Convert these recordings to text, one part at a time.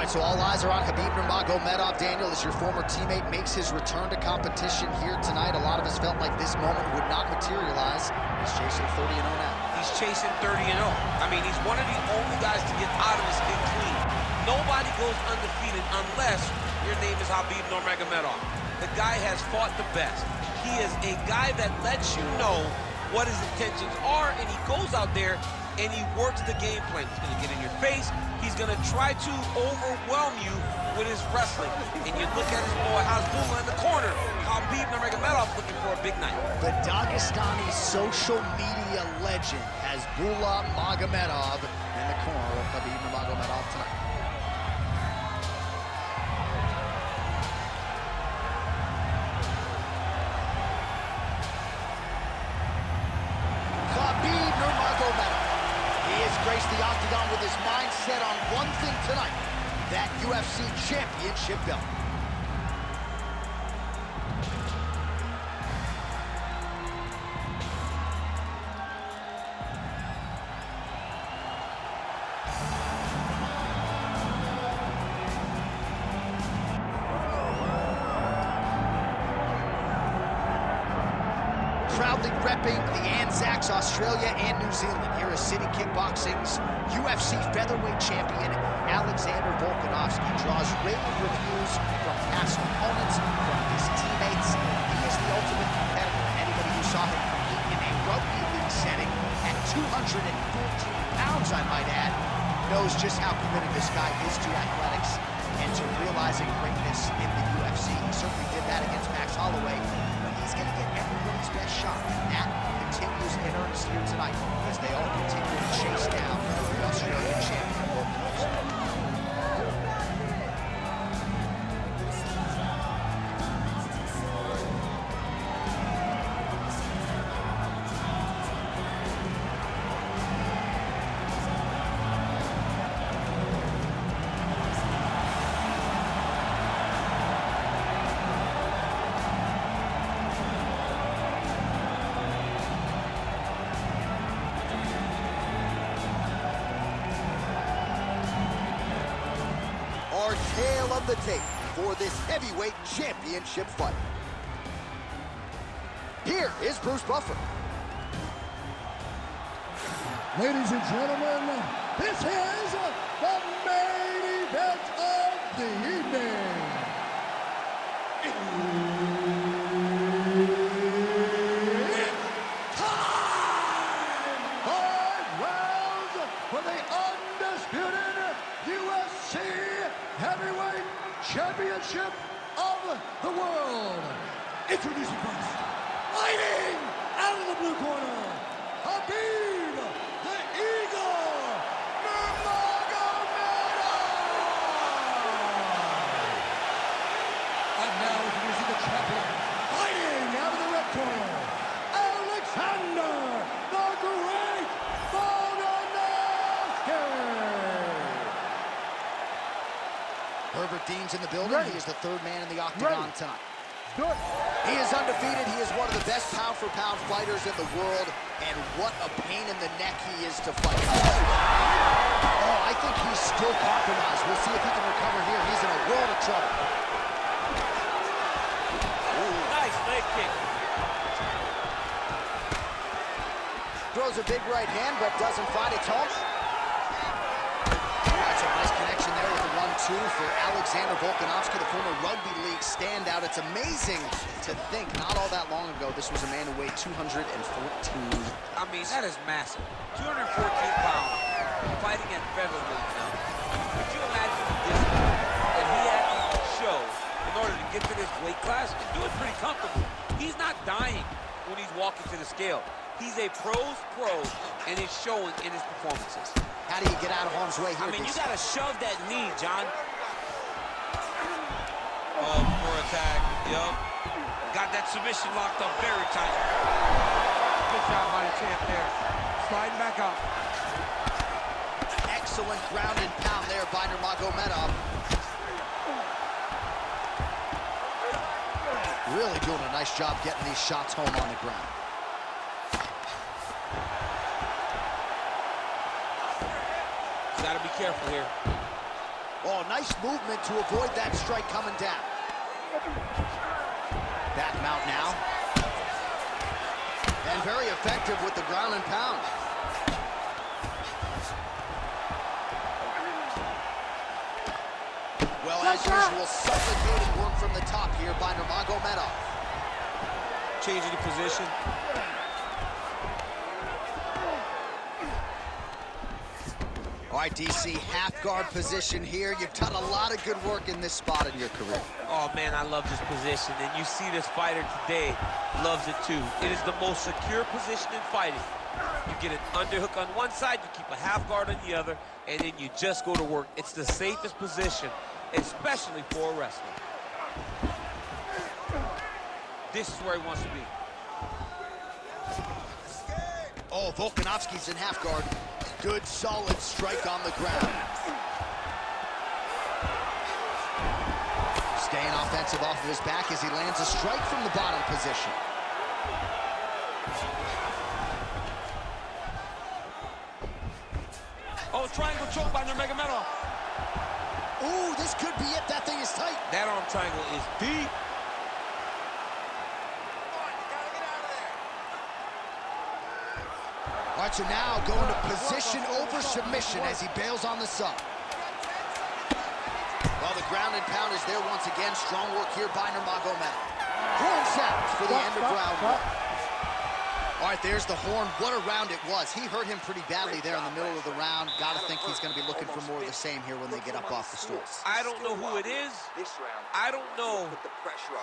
right, so all eyes are on Khabib Nurmagomedov. Daniel, as your former teammate makes his return to competition here tonight, a lot of us felt like this moment would not materialize. He's chasing 30-0 now. He's chasing 30-0. I mean, he's one of the only guys to get out of the skin clean. Nobody goes undefeated unless your name is Khabib Nurmagomedov. The guy has fought the best. He is a guy that lets you know what his intentions are, and he goes out there and he works the game plan. He's going to get in your face. He's going to try to overwhelm you with his wrestling. And you look at his boy Hasbulla in the corner. Khabib Nurmagomedov looking for a big night. The Dagestani social media legend Hasbulla Magomedov in the corner of Khabib Nurmagomedov tonight. Khabib Nurmagomedov. He has graced the octagon with his mind set on one thing tonight, that UFC championship belt. Proudly repping the Anzacs, Australia and New Zealand. Here is City Kickboxing's UFC featherweight champion, Alexander Volkanovski, draws rave reviews from past opponents, from his teammates. He is the ultimate competitor. Anybody who saw him compete in a rugby league setting at 214 pounds, I might add, knows just how committed this guy is to athletics and to realizing greatness in the UFC. He certainly did that against Max Holloway. He's going to get everyone's best shot, and that continues in earnest here tonight as they all continue to chase down the Australian champion, Volkanovski. Our tale of the tape for this heavyweight championship fight. Here is Bruce Buffer. Ladies and gentlemen, this is the main event of the evening. It's time! 5 rounds for the undisputed UFC Heavyweight Championship of the world. Introducing first, fighting out of the blue corner, Khabib the Eagle Nurmagomedov. And now introducing the champion, fighting out of the red corner, Alexander the Great Volkanovski. Herbert Dean's in the building. He is the third man in the octagon tonight. Good. He is undefeated. He is one of the best pound-for-pound fighters in the world, and what a pain in the neck he is to fight. Oh, I think he's still compromised. We'll see if he can recover here. He's in a world of trouble. Ooh, nice leg kick. Throws a big right hand, but doesn't find its home. That's a nice connection there with the 1-2 for Alexander Volkanovski, the former rugby league standout. It's amazing to think not all that long ago this was a man who weighed 214. I mean, that is massive. 214 pounds, fighting at featherweight now. Could you imagine the distance that he had to show in order to get to this weight class and do it pretty comfortable? He's not dying when he's walking to the scale. He's a pro's pro, and it's showing in his performances. How do you get out of harm's way here? I mean, you gotta shove that knee, John. Oh, poor attack. Yup. Got that submission locked up very tight. Good job by the champ there. Sliding back up. Excellent ground and pound there by Nurmagomedov. Really doing a nice job getting these shots home on the ground. Got to be careful here. Oh, nice movement to avoid that strike coming down. Back mount now. And very effective with the ground and pound. Well, as usual, suffocating work from the top here by Nurmagomedov. Changing the position. All right, DC, half guard position here. You've done a lot of good work in this spot in your career. Oh, man, I love this position. And you see this fighter today loves it, too. It is the most secure position in fighting. You get an underhook on one side, you keep a half guard on the other, and then you just go to work. It's the safest position, especially for a wrestler. This is where he wants to be. Oh, Volkanovski's in half guard. Good, solid strike on the ground. Staying offensive off of his back as he lands a strike from the bottom position. Oh, triangle choke by Nurmagomedov. Ooh, this could be it. That thing is tight. That arm triangle is deep. All right, so now going to position over submission as he bails on the sub. Well, the ground and pound is there once again. Strong work here by Nurmagomedov. Horn sounds for the end of round one. All right, there's the horn. What a round it was. He hurt him pretty badly there in the middle of the round. Got to think he's going to be looking for more of the same here when they get up off the stools. I don't know who it is. I don't know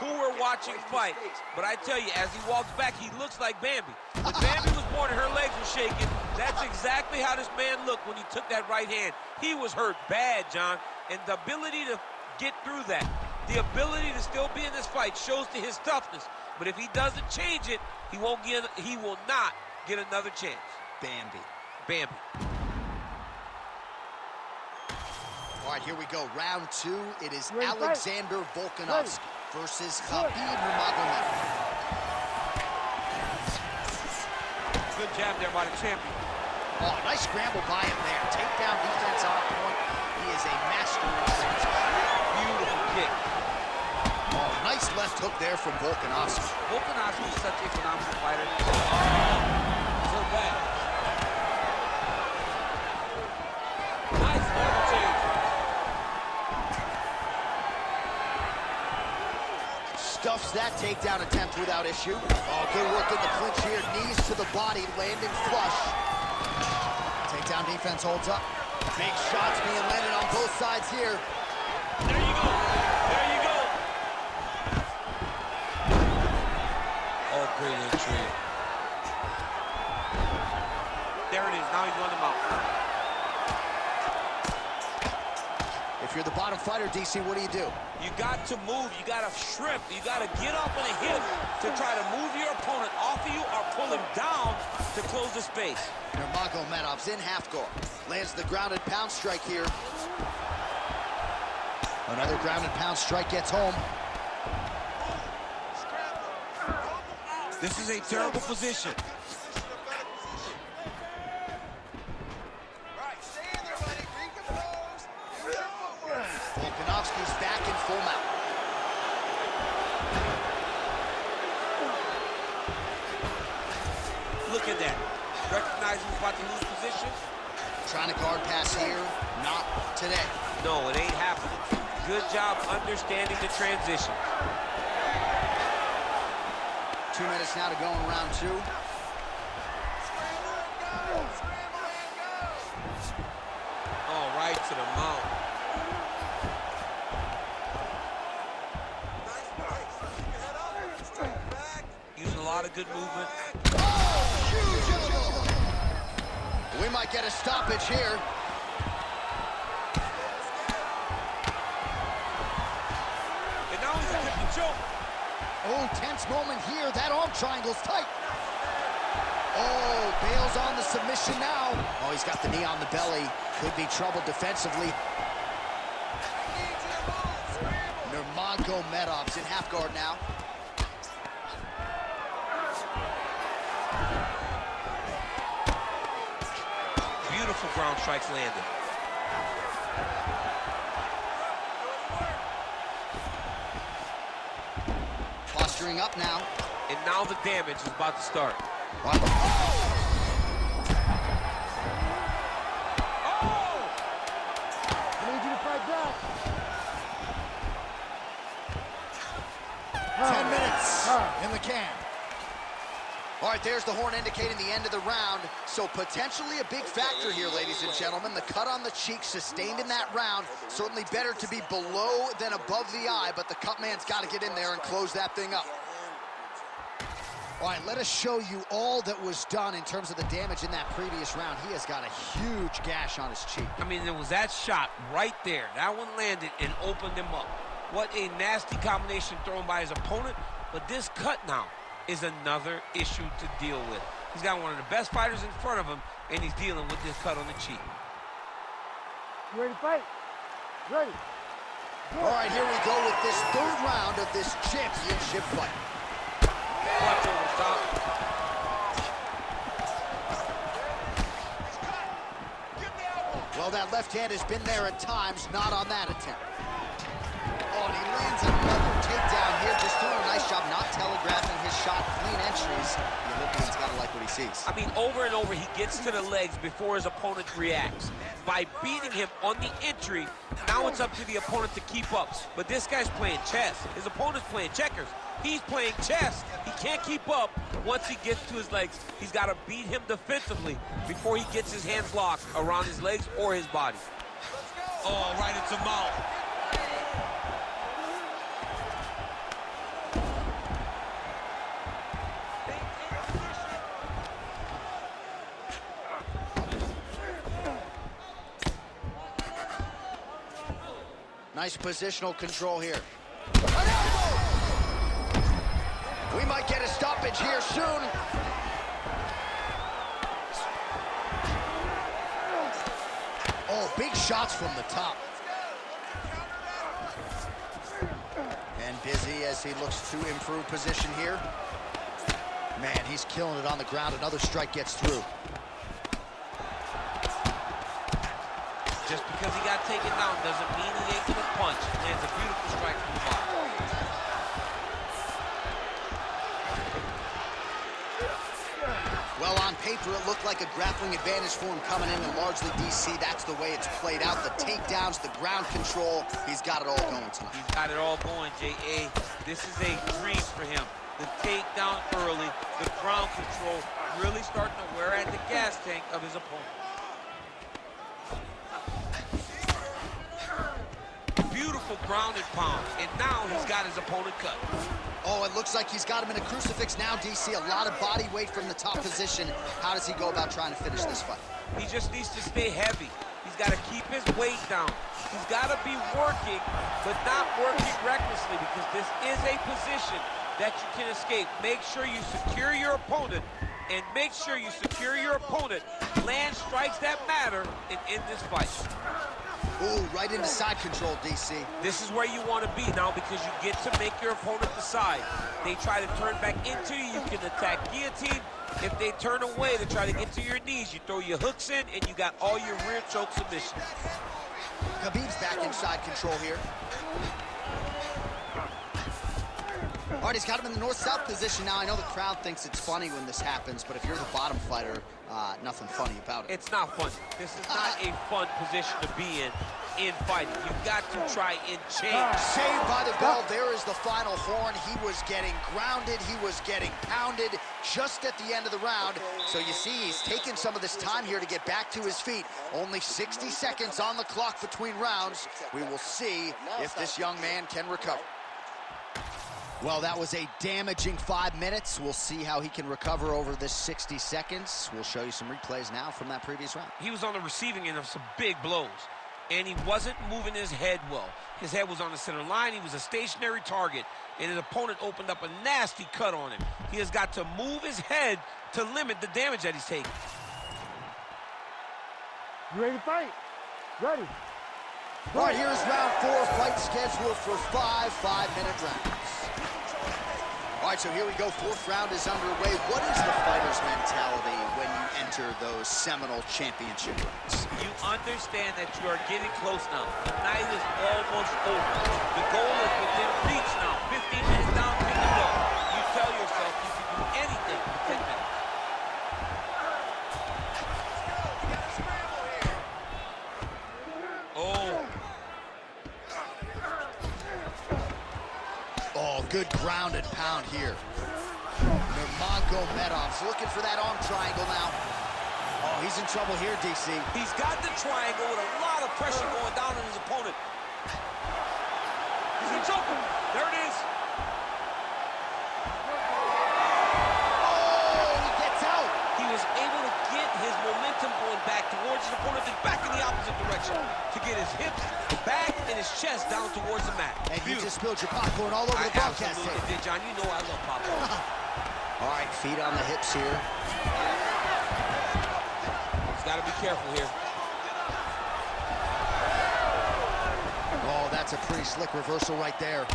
who we're watching fight. But I tell you, as he walks back, he looks like Bambi. When Bambi was born and her legs were shaking, that's exactly how this man looked when he took that right hand. He was hurt bad, John. And the ability to get through that, the ability to still be in this fight shows to his toughness. But if he doesn't change it, he will not get another chance. Bambi. Bambi. All right, here we go. Round two. It is Alexander Volkanovski versus Khabib Nurmagomedov. Good jab there by the champion. Oh, nice scramble by him there. Takedown defense on point. He is a master in transition. Beautiful kick. Oh, nice left hook there from Volkanovski. Volkanovski is such a phenomenal fighter. So bad. Nice level change. Stuffs that takedown attempt without issue. Oh, good work in the clinch here. Knees to the body, landing flush. Takedown defense holds up. Big shots being landed on both sides here. There you go. There you go. Oh, great entry. There it is. Now he's on the mount. If you're the bottom fighter, DC, what do? You got to move. You got to shrimp. You got to get up on a hip to try to move your opponent off of you or pull him down to close the space. Nurmagomedov's in half guard. Lands the ground and pound strike here. Another ground and pound strike gets home. This is a terrible position. Volkanovski's back in full mount. Look at that. Recognizing he's about to lose position. Trying to guard pass here. Not today. No, it ain't happening. Good job understanding the transition. 2 minutes now to go in round two. Oh, right to the mount. Using a lot of good movement. Oh, huge elbow. We might get a stoppage here. And now he's attempting to choke. Oh, tense moment here. That arm triangle's tight. Oh, bails on the submission now. Oh, he's got the knee on the belly. Could be trouble defensively. Nurmagomedov's in half guard now. Beautiful ground strikes landed. measuring up now. And now the damage is about to start. Wow. I need you to fight back. 10 minutes in the can. All right, there's the horn indicating the end of the round. So potentially a big factor here, ladies and gentlemen. The cut on the cheek sustained in that round. Certainly better to be below than above the eye, but the cut man's got to get in there and close that thing up. All right, let us show you all that was done in terms of the damage in that previous round. He has got a huge gash on his cheek. I mean, there was that shot right there. That one landed and opened him up. What a nasty combination thrown by his opponent. But this cut now is another issue to deal with. He's got one of the best fighters in front of him, and he's dealing with this cut on the cheek. You ready to fight? Ready. All right, here we go with this third round of this championship fight. Clutch over the top. Well, that left hand has been there at times, not on that attempt. Oh, and he lands another takedown here, just doing a nice job not telegraphing his shot, clean entries. The Olympian's got to like what he sees. I mean, over and over, he gets to the legs before his opponent reacts. By beating him on the entry, now it's up to the opponent to keep up. But this guy's playing chess. His opponent's playing checkers. He's playing chess. He can't keep up once he gets to his legs. He's got to beat him defensively before he gets his hands locked around his legs or his body. Oh, right into mouth. Nice positional control here. An elbow! We might get a stoppage here soon. Oh, big shots from the top. And busy as he looks to improve position here. Man, he's killing it on the ground. Another strike gets through. Just because he got taken down doesn't mean he ain't gonna punch. Lands a beautiful strike from the bottom. Well, on paper, it looked like a grappling advantage for him coming in, and largely, DC, that's the way it's played out. The takedowns, the ground control, he's got it all going tonight. He's got it all going, J.A. This is a dream for him. The takedown early, the ground control, really starting to wear at the gas tank of his opponent. Beautiful ground and pound, and now he's got his opponent cut. Oh, it looks like he's got him in a crucifix now, DC. A lot of body weight from the top position. How does he go about trying to finish this fight? He just needs to stay heavy. He's got to keep his weight down. He's got to be working, but not working recklessly, because this is a position that you can escape. Make sure you secure your opponent, and make sure you secure your opponent. Land strikes that matter and end this fight. Ooh, right into side control, DC. This is where you want to be now, because you get to make your opponent decide. They try to turn back into you, you can attack guillotine. If they turn away to try to get to your knees, you throw your hooks in, and you got all your rear choke submissions. Khabib's back in side control here. All right, he's got him in the north-south position now. I know the crowd thinks it's funny when this happens, but if you're the bottom fighter, nothing funny about it. It's not funny. This is not a fun position to be in fighting. You've got to try and change. Saved by the bell. There is the final horn. He was getting grounded. He was getting pounded just at the end of the round. So you see, he's taken some of this time here to get back to his feet. Only 60 seconds on the clock between rounds. We will see if this young man can recover. Well, that was a damaging 5 minutes. We'll see how he can recover over this 60 seconds. We'll show you some replays now from that previous round. He was on the receiving end of some big blows, and he wasn't moving his head well. His head was on the center line. He was a stationary target, and his opponent opened up a nasty cut on him. He has got to move his head to limit the damage that he's taking. You ready to fight? Ready. All right, here's round 4, fight scheduled for 5 5-minute rounds. All right, so here we go. 4th round is underway. What is the fighter's mentality when you enter those seminal championship rounds? You understand that you are getting close now. The night is almost over. The goal is within reach now. 15 minutes down to the go. Good ground and pound here. Nurmagomedov's looking for that arm triangle now. Oh, he's in trouble here, DC. He's got the triangle with a lot of pressure going down on his opponent. He's gonna choke him. There it is. Oh, he gets out. He was able to get his momentum going back towards his opponent, then back in the opposite direction to get his hips, back, and his chest down towards the mat. And you just spilled your popcorn all over the broadcast tape. I absolutely did, John. You know I love popcorn. All right, feet on the hips here. He's got to be careful here. Oh, that's a pretty slick reversal right there.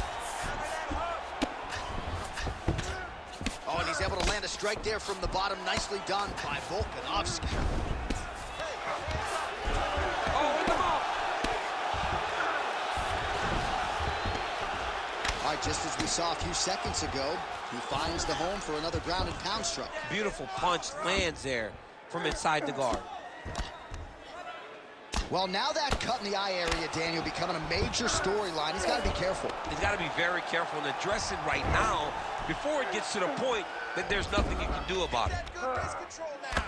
Oh, and he's able to land a strike there from the bottom. Nicely done by Volkanovski. Oh, in the mouth. All right, just as we saw a few seconds ago, he finds the home for another ground and pound strike. Beautiful punch lands there from inside the guard. Well, now that cut in the eye area, Daniel, becoming a major storyline. He's got to be careful. He's got to be very careful and address it right now before it gets to the point that there's nothing you can do about it. Good base control now.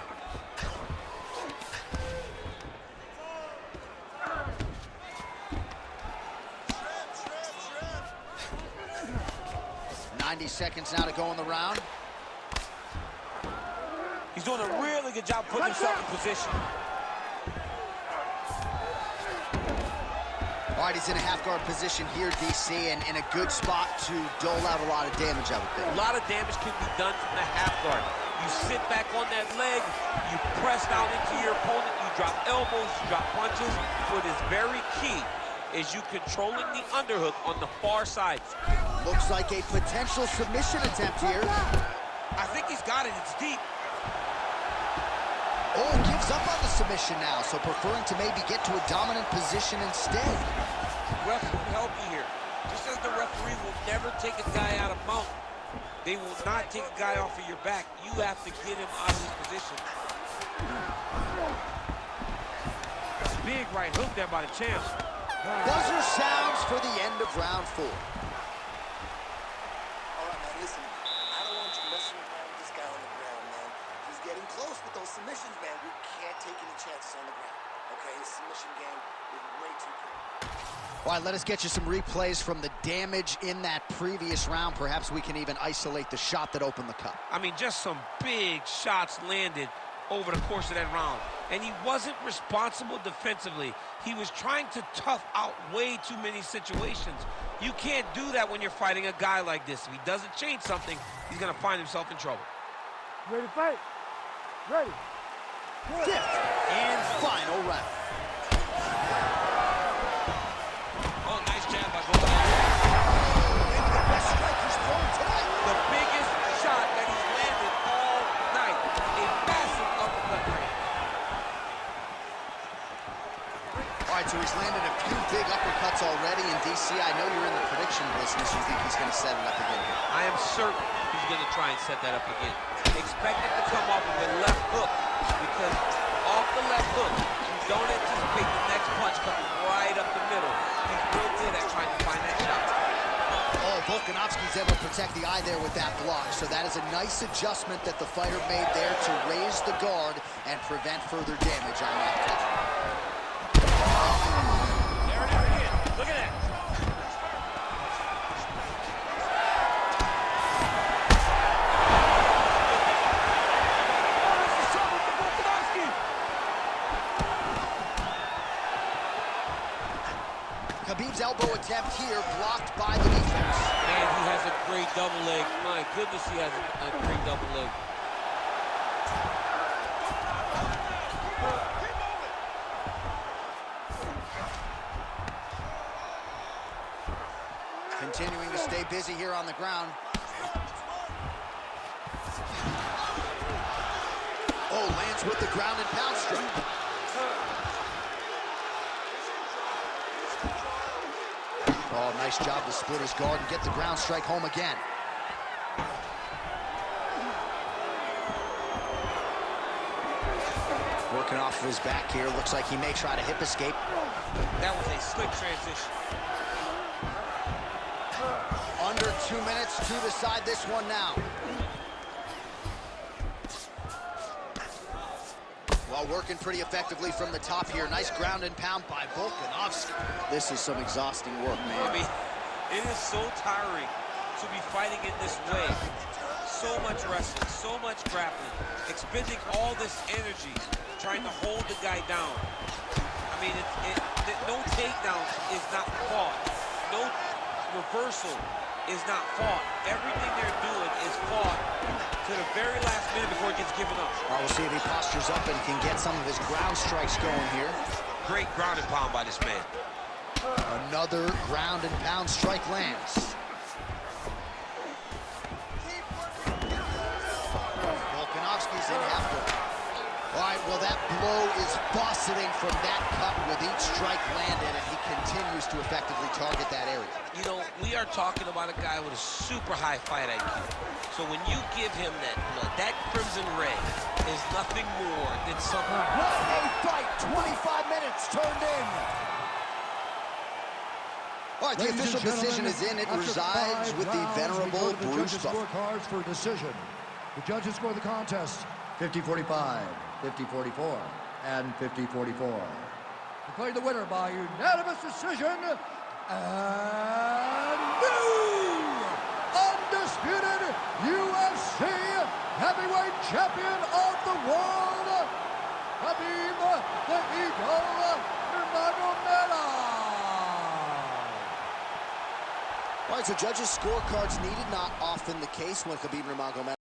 90 seconds now to go in the round. He's doing a really good job putting himself in position. All right, he's in a half-guard position here, DC, and in a good spot to dole out a lot of damage, I would think. A lot of damage can be done from the half guard. You sit back on that leg, you press down into your opponent, you drop elbows, you drop punches. What is very key is you controlling the underhook on the far side. Looks like a potential submission attempt here. I think he's got it, it's deep. Oh, gives up on the submission now, so preferring to maybe get to a dominant position instead. Ref will help you here. Just as the referee will never take a guy out of mount, they will not take a guy off of your back. You have to get him out of his position. Big right hook there by the champ. Buzzer sounds for the end of round 4. All right, man, listen. I don't want you messing around with this guy on the ground, man. He's getting close with those submissions, man. We can't take any chances on the ground. Okay, his submission game is way too good. All right, let us get you some replays from the damage in that previous round. Perhaps we can even isolate the shot that opened the cut. I mean, just some big shots landed over the course of that round. And he wasn't responsible defensively. He was trying to tough out way too many situations. You can't do that when you're fighting a guy like this. If he doesn't change something, he's going to find himself in trouble. Ready to fight? Ready. Fifth and final round. Oh, nice jab by Volk. Maybe the best striker's thrown tonight. The biggest shot that he's landed all night. A massive uppercut right. All right, so he's landed a few big uppercuts already. And DC, I know you're in the prediction business. You think he's going to set it up again here? I am certain he's going to try and set that up again. Expect it to come off of a left hook, because off the left hook, you don't anticipate the next punch coming right up the middle. He's real good at trying to find that shot. Oh, Volkanovski's able to protect the eye there with that block. So that is a nice adjustment that the fighter made there to raise the guard and prevent further damage on that cut. There it is again. Look at that. Khabib's elbow attempt here blocked by the defense. Man, he has a great double leg. My goodness, he has a great double leg. Continuing to stay busy here on the ground. Oh, lands with the ground and pound strike. Oh, nice job to split his guard and get the ground strike home again. Working off of his back here. Looks like he may try to hip escape. That was a slick transition. Under 2 minutes to decide this one now. Well, working pretty effectively from the top here. Nice ground and pound by Volkanovski. This is some exhausting work, man. I mean, it is so tiring to be fighting in this way. So much wrestling, so much grappling, expending all this energy trying to hold the guy down. I mean, no takedown is not fought. No reversal is not fought. Everything they're doing is fought to the very last minute before it gets given up. Well, we'll see if he postures up and can get some of his ground strikes going here. Great ground and pound by this man. Another ground and pound strike lands. Volkanovski's in after. All right, well, that blow is fauceting from that cut with each strike landed, and he continues to effectively target that area. You know, we are talking about a guy with a super high fight IQ. So when you give him that blood, that crimson ray is nothing more than something. What a fight! 25 minutes turned in. All right, the official decision is in. It resides with the venerable Bruce Buffer. Scorecards for decision. The judges score the contest 50-45, 50-44, and 50-44. Declared the winner by unanimous decision, and new undisputed UFC heavyweight champion of the world, Khabib the Eagle Nurmagomedov. All right, so judges' scorecards needed, not often the case when Khabib Nurmagomedov